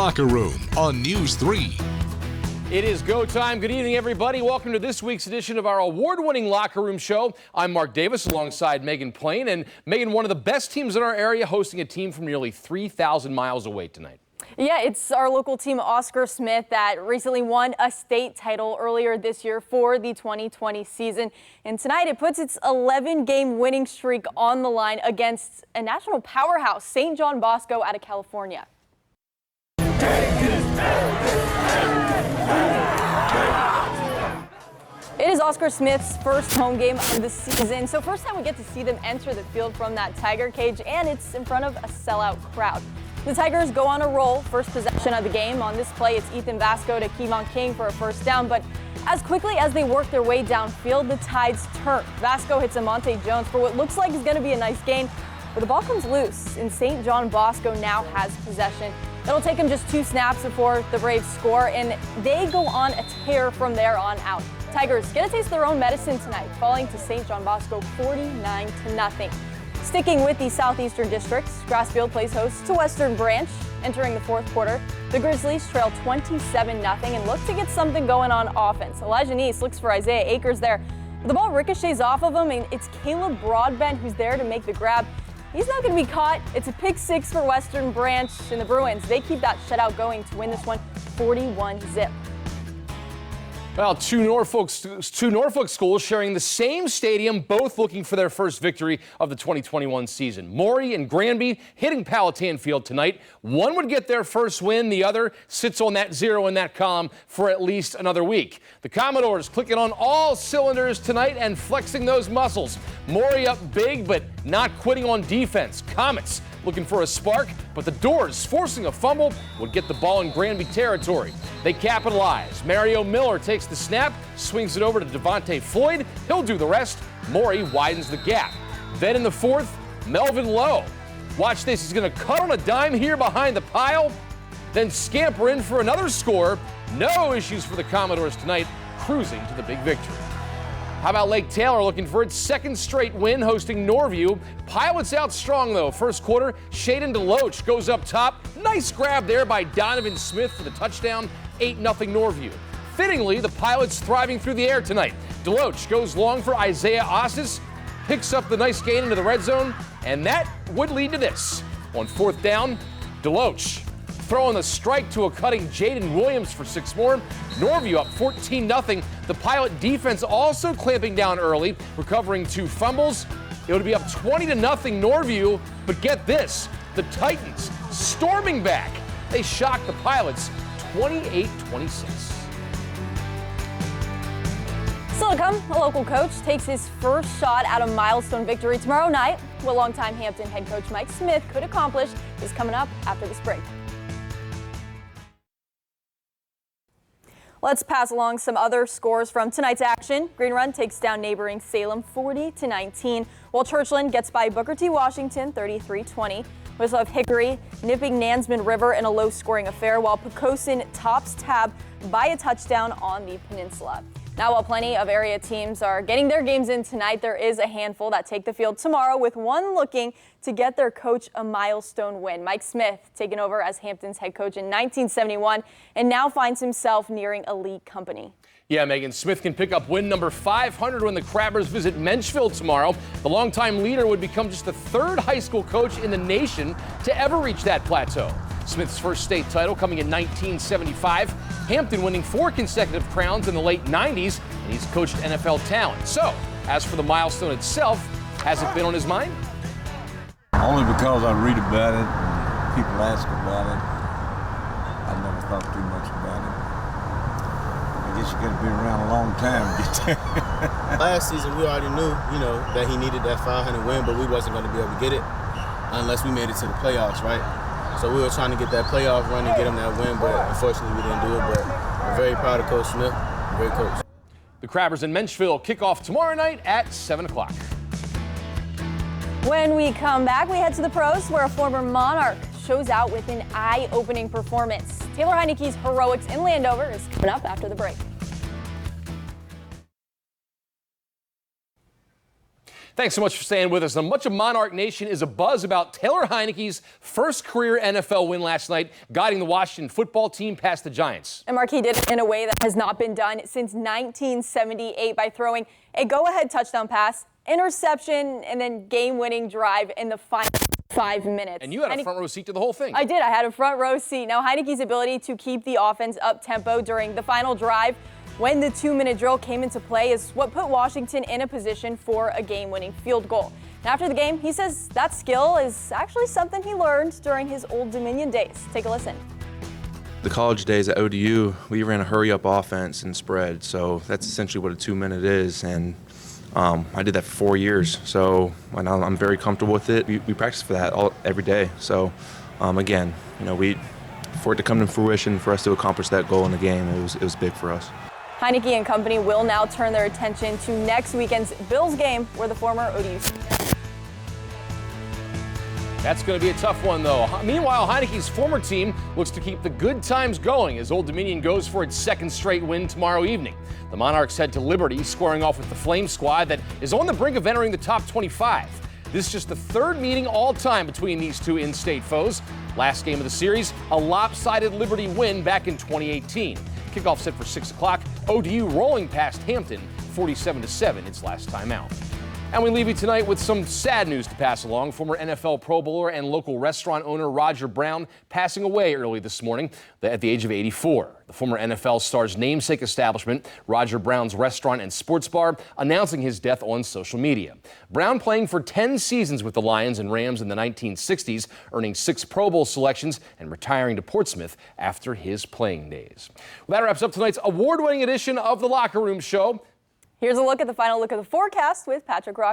Locker Room on News 3. It is go time. Good evening, everybody. Welcome to this week's edition of our award-winning Locker Room show. I'm Mark Davis alongside Megan Plain. And Megan, one of the best teams in our area, hosting a team from nearly 3,000 miles away tonight. Yeah, it's our local team, Oscar Smith, that recently won a state title earlier this year for the 2020 season. And tonight it puts its 11-game winning streak on the line against a national powerhouse, St. John Bosco out of California. It is Oscar Smith's first home game of the season, so first time we get to see them enter the field from that Tiger cage, and it's in front of a sellout crowd. The Tigers go on a roll, first possession of the game. On this play, it's Ethan Vasco to Kevon King for a first down, but as quickly as they work their way downfield, the Tides turn. Vasco hits Amonte Jones for what looks like is going to be a nice gain, but the ball comes loose, and St. John Bosco now has possession. It'll take them just 2 snaps before the Braves score, and they go on a tear from there on out. Tigers get a taste of their own medicine tonight, falling to St. John Bosco 49-0. Sticking with the Southeastern Districts, Grassfield plays host to Western Branch. Entering the fourth quarter, the Grizzlies trail 27-0 and look to get something going on offense. Elijah Neese looks for Isaiah Akers there. The ball ricochets off of him, and it's Caleb Broadbent who's there to make the grab. He's not going to be caught. It's a pick 6 for Western Branch, and the Bruins, they keep that shutout going to win this one 41-0. Well, two Norfolk schools sharing the same stadium, both looking for their first victory of the 2021 season. MAURY and GRANBY hitting Powhatan Field tonight. One would get their first win. The other sits on that 0 in that column for at least another week. The Commodores clicking on all cylinders tonight and flexing those muscles. MAURY up big, but not quitting on defense. Comets looking for a spark, but the Doors, forcing a fumble, would get the ball in GRANBY territory. They capitalize. Mario Miller takes the snap, swings it over to Devontae Floyd. He'll do the rest. MAURY widens the gap. Then in the fourth, Melvin Lowe. Watch this. He's going to cut on a dime here behind the pile, then scamper in for another score. No issues for the Commodores tonight, cruising to the big victory. How about Lake Taylor looking for its second straight win, hosting Norview? Pilots out strong, though. First quarter, Shaden DeLoach goes up top. Nice grab there by Donovan Smith for the touchdown, 8-0 Norview. Fittingly, the Pilots thriving through the air tonight. DeLoach goes long for Isaiah Ossis, picks up the nice gain into the red zone, and that would lead to this. On fourth down, DeLoach throwing the strike to a cutting Jaden Williams for 6 more. Norview up 14-0. The Pilot defense also clamping down early, recovering 2 fumbles. It would be up 20-0 Norview, but get this, the Titans storming back. They shock the Pilots 28-26. Still to come, a local coach takes his first shot at a milestone victory tomorrow night. What longtime Hampton head coach Mike Smith could accomplish is coming up after this break. Let's pass along some other scores from tonight's action. Green Run takes down neighboring Salem 40-19, while Churchland gets by Booker T. Washington 33-20. We also have Hickory nipping Nansman River in a low-scoring affair, while Poquoson tops Tab by a touchdown on the peninsula. Now, while plenty of area teams are getting their games in tonight, there is a handful that take the field tomorrow, with one looking to get their coach a milestone win. Mike Smith, taken over as Hampton's head coach in 1971, and now finds himself nearing elite company. Yeah, Megan, Smith can pick up win number 500 when the Crabbers visit Menchville tomorrow. The longtime leader would become just the 3rd high school coach in the nation to ever reach that plateau. Smith's first state title coming in 1975. Hampton winning 4 consecutive crowns in the late 90s, and he's coached NFL talent. So, as for the milestone itself, has it been on his mind? Only because I read about it, and people ask about it. I never thought too much about it. I guess you got to be around a long time to get there. Last season, we already knew, that he needed that 500 win, but we wasn't going to be able to get it unless we made it to the playoffs, right? So we were trying to get that playoff run and get him that win, but unfortunately we didn't do it. But I'm very proud of Coach Smith. Great coach. The Crabbers in Menchville kick off tomorrow night at 7 o'clock. When we come back, we head to the pros, where a former Monarch shows out with an eye-opening performance. Taylor HEINICKE'S heroics in Landover is coming up after the break. Thanks so much for staying with us. Now, much of Monarch Nation is abuzz about Taylor Heinicke's first career NFL win last night, guiding the Washington football team past the Giants. And Mark, he did it in a way that has not been done since 1978 by throwing a go-ahead touchdown pass, interception, and then game-winning drive in the final 5 minutes. And you had a front row seat to the whole thing. I did. I had a front row seat. Now, Heinicke's ability to keep the offense up-tempo during the final drive when the 2-minute drill came into play is what put Washington in a position for a game-winning field goal. And after the game, he says that skill is actually something he learned during his Old Dominion days. Take a listen. The college days at ODU, we ran a hurry-up offense and spread, so that's essentially what a 2-minute is, and I did that for 4 years, so I'm very comfortable with it. We practice for that every day, so again, for it to come to fruition, for us to accomplish that goal in the game, it was big for us. Heinicke and company will now turn their attention to next weekend's Bills game, where the former ODU. That's going to be a tough one, though. Meanwhile, Heinicke's former team looks to keep the good times going as Old Dominion goes for its second straight win tomorrow evening. The Monarchs head to Liberty, squaring off with the Flame squad that is on the brink of entering the top 25. This is just the third meeting all time between these two in-state foes. Last game of the series, a lopsided Liberty win back in 2018. Kickoff set for 6 o'clock. ODU rolling past Hampton, 47-7 its last time out. And we leave you tonight with some sad news to pass along. Former NFL Pro Bowler and local restaurant owner Roger Brown passing away early this morning at the age of 84. The former NFL star's namesake establishment, Roger Brown's Restaurant and Sports Bar, announcing his death on social media. Brown playing for 10 seasons with the Lions and Rams in the 1960s, earning 6 Pro Bowl selections and retiring to Portsmouth after his playing days. Well, that wraps up tonight's award-winning edition of The Locker Room Show. Here's a look at the final look of the forecast with Patrick Rocky.